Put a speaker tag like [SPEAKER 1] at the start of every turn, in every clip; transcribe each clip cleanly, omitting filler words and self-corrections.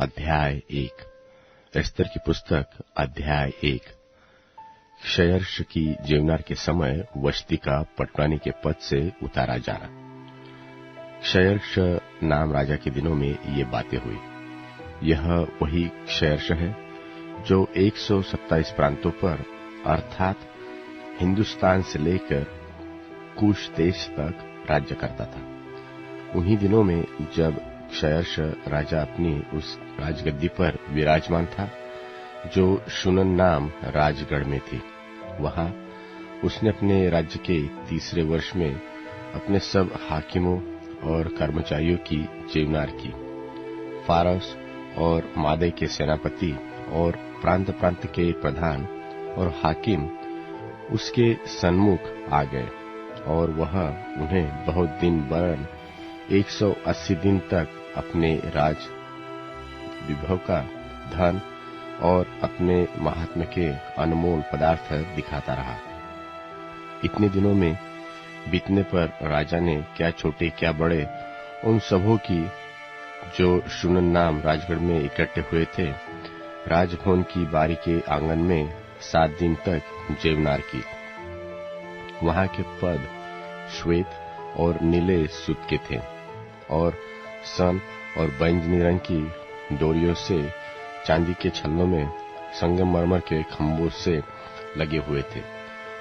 [SPEAKER 1] अध्याय 1। एस्तर की पुस्तक अध्याय 1। क्षयर्ष की जीवनार के समय वश्ती का पटवानी के पद से उतारा जाना। क्षयर्ष नाम राजा के दिनों में ये बातें हुई। यह वही क्षयर्ष है जो 127 प्रांतों पर अर्थात हिंदुस्तान से लेकर कुश देश तक राज्य करता था। उन्हीं दिनों में जब क्षयर्ष राजा अपनी उस राजगद्दी पर विराजमान था जो शुनन नाम राजगढ़ में थी। वहां उसने अपने राज्य के तीसरे वर्ष में अपने सब हाकिमों और कर्मचारियों की जीवनार की। फारस और मादे के सेनापति और प्रांत प्रांत के प्रधान और हाकिम उसके सन्मुख आ गए और वह उन्हें बहुत दिन वरन 180 दिन तक अपने राज विभव का धन और अपने महात्म्य के अनमोल पदार्थ दिखाता रहा। इतने दिनों में बीतने पर राजा ने क्या छोटे क्या बड़े उन सबों की जो शुनन नाम राजगढ़ में इकट्ठे हुए थे राजभवन की बारी के आंगन में 7 दिन तक जीवनार की। वहां के पद श्वेत और नीले सूत के थे और सन और बैंगनी रंग की डोरियों से चांदी के छल्लों में संगमरमर के खंभों से लगे हुए थे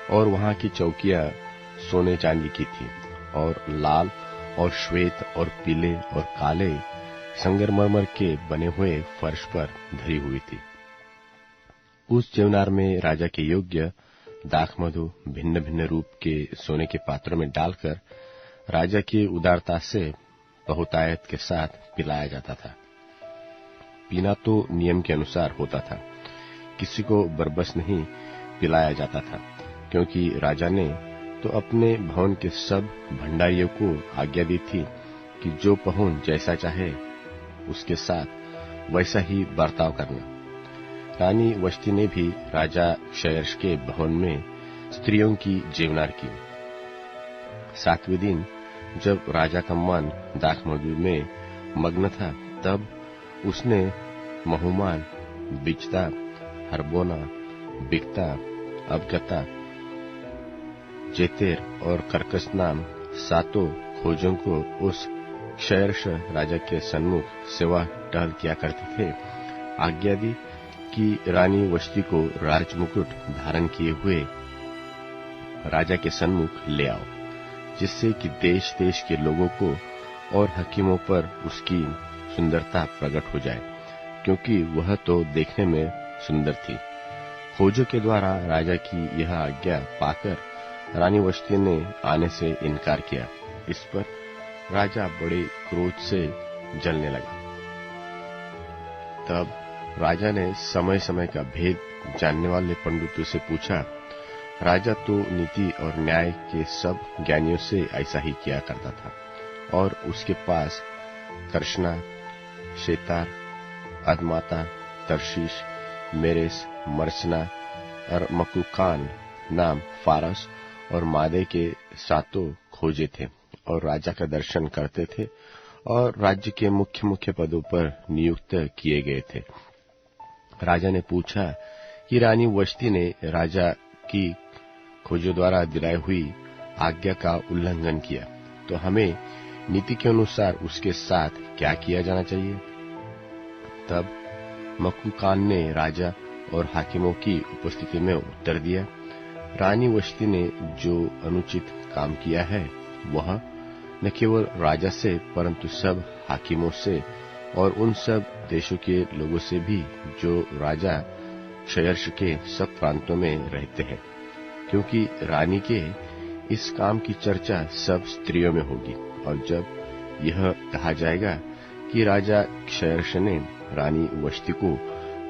[SPEAKER 1] और वहां की चौकियां सोने चांदी की थी और लाल और श्वेत और पीले और काले संगमरमर के बने हुए फर्श पर धरी हुई थी। उस जीवनार में राजा के योग्य दाख मधु भिन्न भिन्न रूप के सोने के पात्रों में डालकर राजा की उदारता से बहुतायत के साथ पिलाया जाता था। पीना तो नियम के अनुसार होता था, किसी को बरबस नहीं पिलाया जाता था, क्योंकि राजा ने तो अपने भवन के सब भंडारियों को आज्ञा दी थी कि जो पहुन जैसा चाहे उसके साथ वैसा ही बर्ताव करना। रानी वश्ती ने भी राजा क्षयर्ष के भवन में स्त्रियों की जीवनार की। 7वें दिन जब राजा का मन दाख मधु में मग्न था तब उसने महुमान, बिचता, हरबोना, बिकता, अबगता, जेतेर और कर्कस नाम 7 खोजों को उस क्षयर्ष राजा के सन्मुख सेवा टहल किया करते थे आज्ञा दी कि रानी वश्ती को राजमुकुट धारण किए हुए राजा के सन्मुख ले आओ, जिससे कि देश देश के लोगों को और हकीमों पर उसकी सुंदरता प्रकट हो जाए, क्योंकि वह तो देखने में सुंदर थी। खोजों के द्वारा राजा की यह आज्ञा पाकर रानी वश्ती ने आने से इनकार किया। इस पर राजा बड़े क्रोध से जलने लगा। तब राजा ने समय समय का भेद जानने वाले पंडितों से पूछा। राजा तो नीति और न्याय के सब ज्ञानियों से ऐसा ही किया करता था और उसके पास कर्षणा, शेतार, अदमाता, तर्शीश, मेरेस, मर्सना और मकुकान नाम फारस और मादे के 7 खोजे थे और राजा का दर्शन करते थे और राज्य के मुख्य मुख्य पदों पर नियुक्त किए गए थे। राजा ने पूछा कि रानी वश्ती ने राजा की खोजों द्वारा दिलाई हुई आज्ञा का उल्लंघन किया तो हमें नीति के अनुसार उसके साथ क्या किया जाना चाहिए। तब मकुकान ने राजा और हाकिमों की उपस्थिति में उत्तर दिया, रानी वश्ती ने जो अनुचित काम किया है वह न केवल राजा से परंतु सब हाकिमों से और उन सब देशों के लोगों से भी जो राजा क्षयर्ष के सब प्रांतों में रहते हैं, क्योंकि रानी के इस काम की चर्चा सब स्त्रियों में होगी। और जब यह कहा जाएगा कि राजा क्षयर्ष ने रानी वश्ती को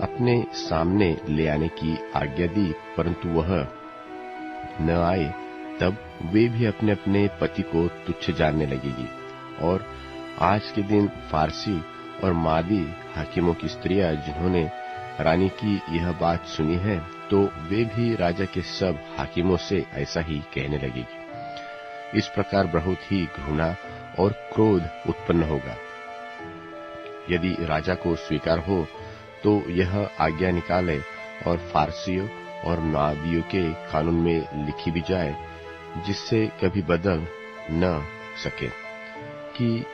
[SPEAKER 1] अपने सामने ले आने की आज्ञा दी परंतु वह न आए, तब वे भी अपने अपने पति को तुच्छ जानने लगेगी। और आज के दिन फारसी और मादी हाकिमों की स्त्रियां जिन्होंने रानी की यह बात सुनी है तो वे भी राजा के सब हाकिमों से ऐसा ही कहने लगेगी। इस प्रकार बहुत ही घृणा और क्रोध उत्पन्न होगा। यदि राजा को स्वीकार हो तो यह आज्ञा निकाले और फारसियों और नादियों के कानून में लिखी भी जाए, जिससे कभी बदल न सके कि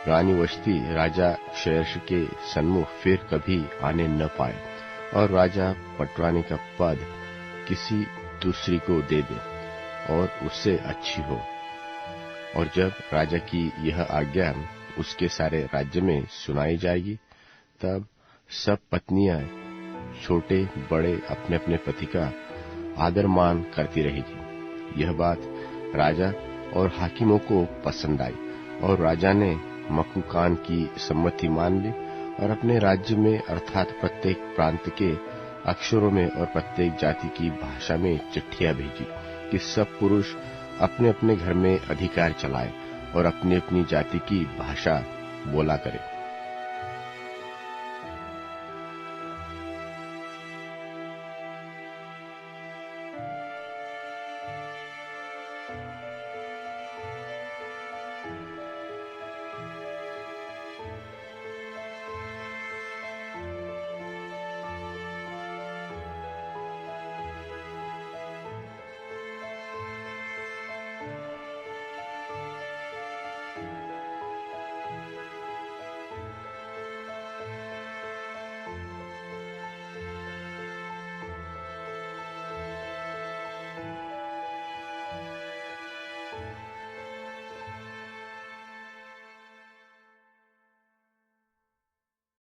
[SPEAKER 1] रानी वष्टी राजा क्षयर्ष के सन्मुख फिर कभी आने न पाए और राजा पटवानी का पद किसी दूसरी को दे दे और उससे अच्छी हो। और जब राजा की यह आज्ञा उसके सारे राज्य में सुनाई जाएगी, तब सब पत्नियां छोटे बड़े अपने अपने पति का आदर मान करती रहेगी। यह बात राजा और हाकिमों को पसंद आई और राजा ने मकूकान की सम्मति मान ली और अपने राज्य में अर्थात प्रत्येक प्रांत के अक्षरों में और प्रत्येक जाति की भाषा में चिट्ठियां भेजी कि सब पुरुष अपने अपने घर में अधिकार चलाए और अपनी अपनी जाति की भाषा बोला करे।